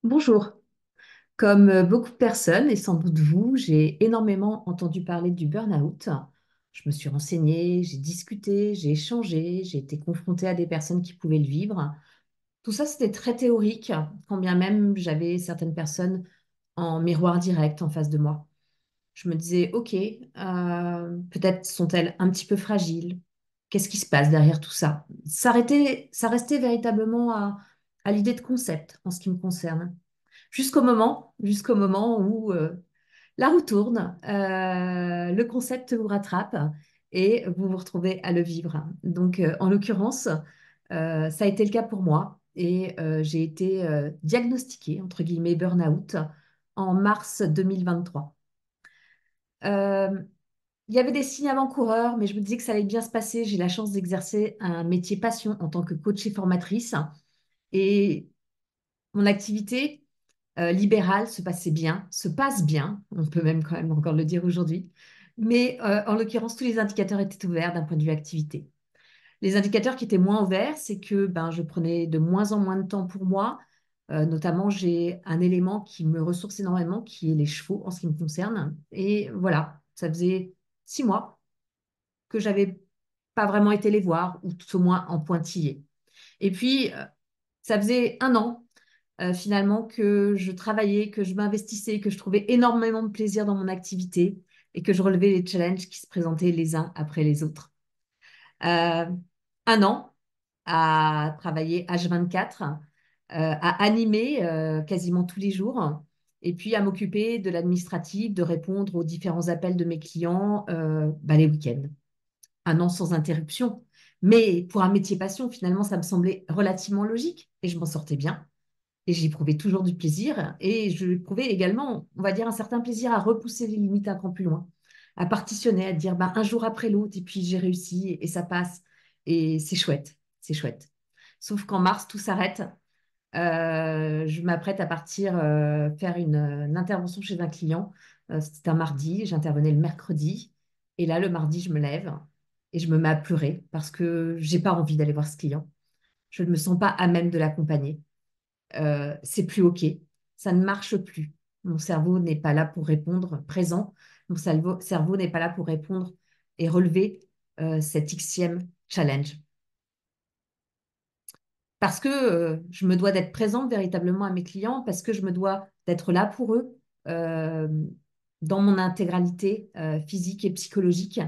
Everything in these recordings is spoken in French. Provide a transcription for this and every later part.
Bonjour. Comme beaucoup de personnes, et sans doute vous, j'ai énormément entendu parler du burn-out. Je me suis renseignée, j'ai discuté, j'ai échangé, j'ai été confrontée à des personnes qui pouvaient le vivre. Tout ça, c'était très théorique, quand bien même j'avais certaines personnes en miroir direct en face de moi. Je me disais, OK, peut-être sont-elles un petit peu fragiles. Qu'est-ce qui se passe derrière tout ça? Ça restait véritablement à l'idée de concept en ce qui me concerne. Jusqu'au moment où la roue tourne, le concept vous rattrape et vous vous retrouvez à le vivre. Donc, en l'occurrence, ça a été le cas pour moi et j'ai été diagnostiquée, entre guillemets, burn-out en mars 2023. Euh, il y avait des signes avant-coureurs, mais je me disais que ça allait bien se passer. J'ai la chance d'exercer un métier passion en tant que coach et formatrice. Et mon activité libérale se passait bien, se passe bien, on peut même quand même encore le dire aujourd'hui. Mais en l'occurrence, tous les indicateurs étaient ouverts d'un point de vue activité. Les indicateurs qui étaient moins ouverts, c'est que ben, je prenais de moins en moins de temps pour moi. Notamment, j'ai un élément qui me ressource énormément, qui est les chevaux en ce qui me concerne. Et voilà, ça faisait 6 mois que j'avais pas vraiment été les voir, ou tout au moins en pointillé. Et puis, ça faisait 1 an finalement que je travaillais, que je m'investissais, que je trouvais énormément de plaisir dans mon activité et que je relevais les challenges qui se présentaient les uns après les autres. Euh, 1 an à travailler H24, à animer quasiment tous les jours et puis à m'occuper de l'administratif, de répondre aux différents appels de mes clients bah, les week-ends. 1 an sans interruption. Mais pour un métier passion, finalement, ça me semblait relativement logique et je m'en sortais bien. Et j'éprouvais toujours du plaisir. Et je éprouvais également, on va dire, un certain plaisir à repousser les limites un cran plus loin, à partitionner, à dire ben, un jour après l'autre, et puis j'ai réussi et ça passe. Et c'est chouette, c'est chouette. Sauf qu'en mars, tout s'arrête. Je m'apprête à partir faire une intervention chez un client. C'était un mardi, j'intervenais le mercredi. Et là, le mardi, je me lève et je me mets à pleurer parce que j'ai pas envie d'aller voir ce client. Je ne me sens pas à même de l'accompagner. C'est plus OK. Ça ne marche plus. Mon cerveau n'est pas là pour répondre présent. Mon cerveau n'est pas là pour répondre et relever cet Xème challenge. Parce que je me dois d'être présente véritablement à mes clients, parce que je me dois d'être là pour eux euh, dans mon intégralité physique et psychologique,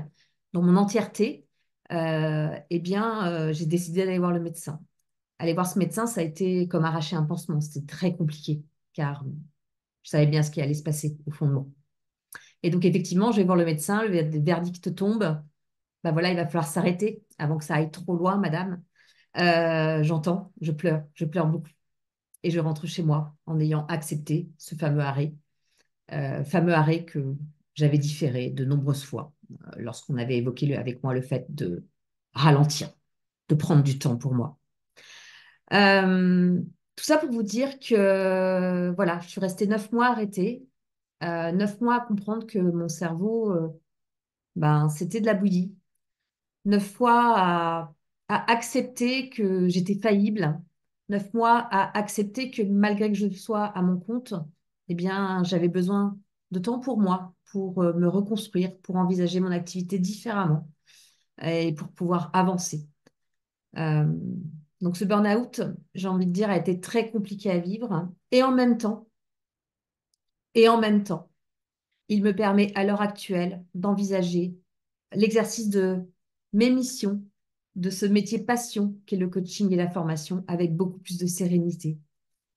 dans mon entièreté. Eh bien, j'ai décidé d'aller voir le médecin. Aller voir ce médecin, ça a été comme arracher un pansement. C'était très compliqué, car je savais bien ce qui allait se passer au fond de moi. Et donc, effectivement, je vais voir le médecin, le verdict tombe. Ben voilà, il va falloir s'arrêter avant que ça aille trop loin, madame. J'entends, je pleure beaucoup. Et je rentre chez moi en ayant accepté ce fameux arrêt que j'avais différé de nombreuses fois lorsqu'on avait évoqué avec moi le fait de ralentir, de prendre du temps pour moi. Euh, Tout ça pour vous dire que voilà, je suis restée 9 mois arrêtée, 9 mois à comprendre que mon cerveau, ben, c'était de la bouillie. 9 mois à accepter que j'étais faillible. 9 mois à accepter que malgré que je sois à mon compte, eh bien, j'avais besoin de temps pour moi, pour me reconstruire, pour envisager mon activité différemment et pour pouvoir avancer. Euh, donc ce burn-out, j'ai envie de dire, a été très compliqué à vivre. Et en même temps, il me permet à l'heure actuelle d'envisager l'exercice de mes missions, de ce métier passion qu'est le coaching et la formation avec beaucoup plus de sérénité.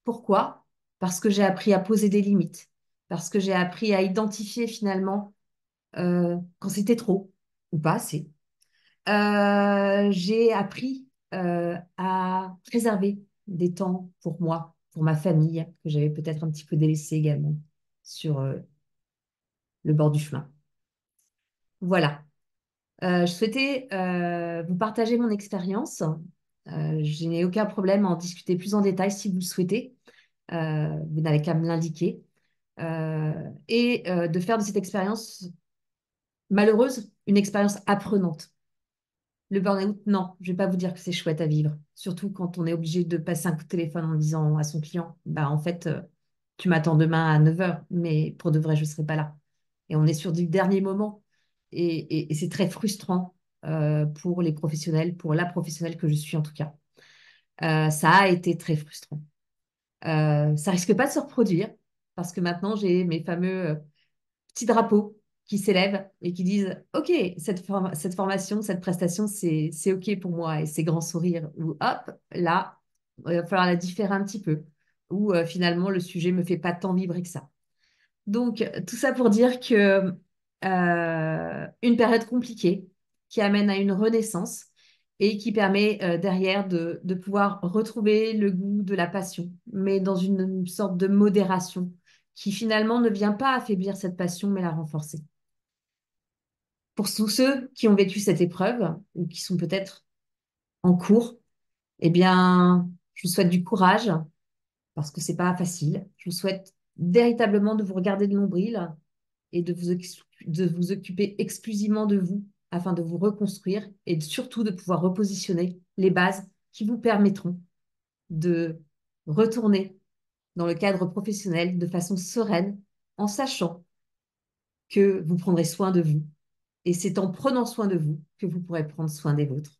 Pourquoi? Parce que j'ai appris à poser des limites, parce que j'ai appris à identifier finalement quand c'était trop ou pas assez. J'ai appris à préserver des temps pour moi, pour ma famille, que j'avais peut-être un petit peu délaissé également sur le bord du chemin. Voilà. Je souhaitais vous partager mon expérience. Je n'ai aucun problème à en discuter plus en détail si vous le souhaitez. Vous n'avez qu'à me l'indiquer. Et de faire de cette expérience malheureuse une expérience apprenante. Le burn-out, non, je vais pas vous dire que c'est chouette à vivre. Surtout quand on est obligé de passer un coup de téléphone en disant à son client, bah en fait, tu m'attends demain à 9 heures, mais pour de vrai, je ne serai pas là. Et on est sur du dernier moment. Et c'est très frustrant pour les professionnels, pour la professionnelle que je suis en tout cas. Ça a été très frustrant. Ça risque pas de se reproduire parce que maintenant, j'ai mes fameux petits drapeaux qui s'élèvent et qui disent, OK, cette formation, cette prestation, c'est OK pour moi et ces grands sourires. Ou hop, là, il va falloir la différer un petit peu. Ou finalement, le sujet me fait pas tant vibrer que ça. Donc, tout ça pour dire que une période compliquée qui amène à une renaissance et qui permet derrière de pouvoir retrouver le goût de la passion, mais dans une sorte de modération qui finalement ne vient pas affaiblir cette passion, mais la renforcer. Pour tous ceux qui ont vécu cette épreuve ou qui sont peut-être en cours, eh bien, je vous souhaite du courage parce que c'est pas facile. Je vous souhaite véritablement de vous regarder de nombril et de vous occuper exclusivement de vous afin de vous reconstruire et surtout de pouvoir repositionner les bases qui vous permettront de retourner dans le cadre professionnel de façon sereine en sachant que vous prendrez soin de vous. Et c'est en prenant soin de vous que vous pourrez prendre soin des vôtres.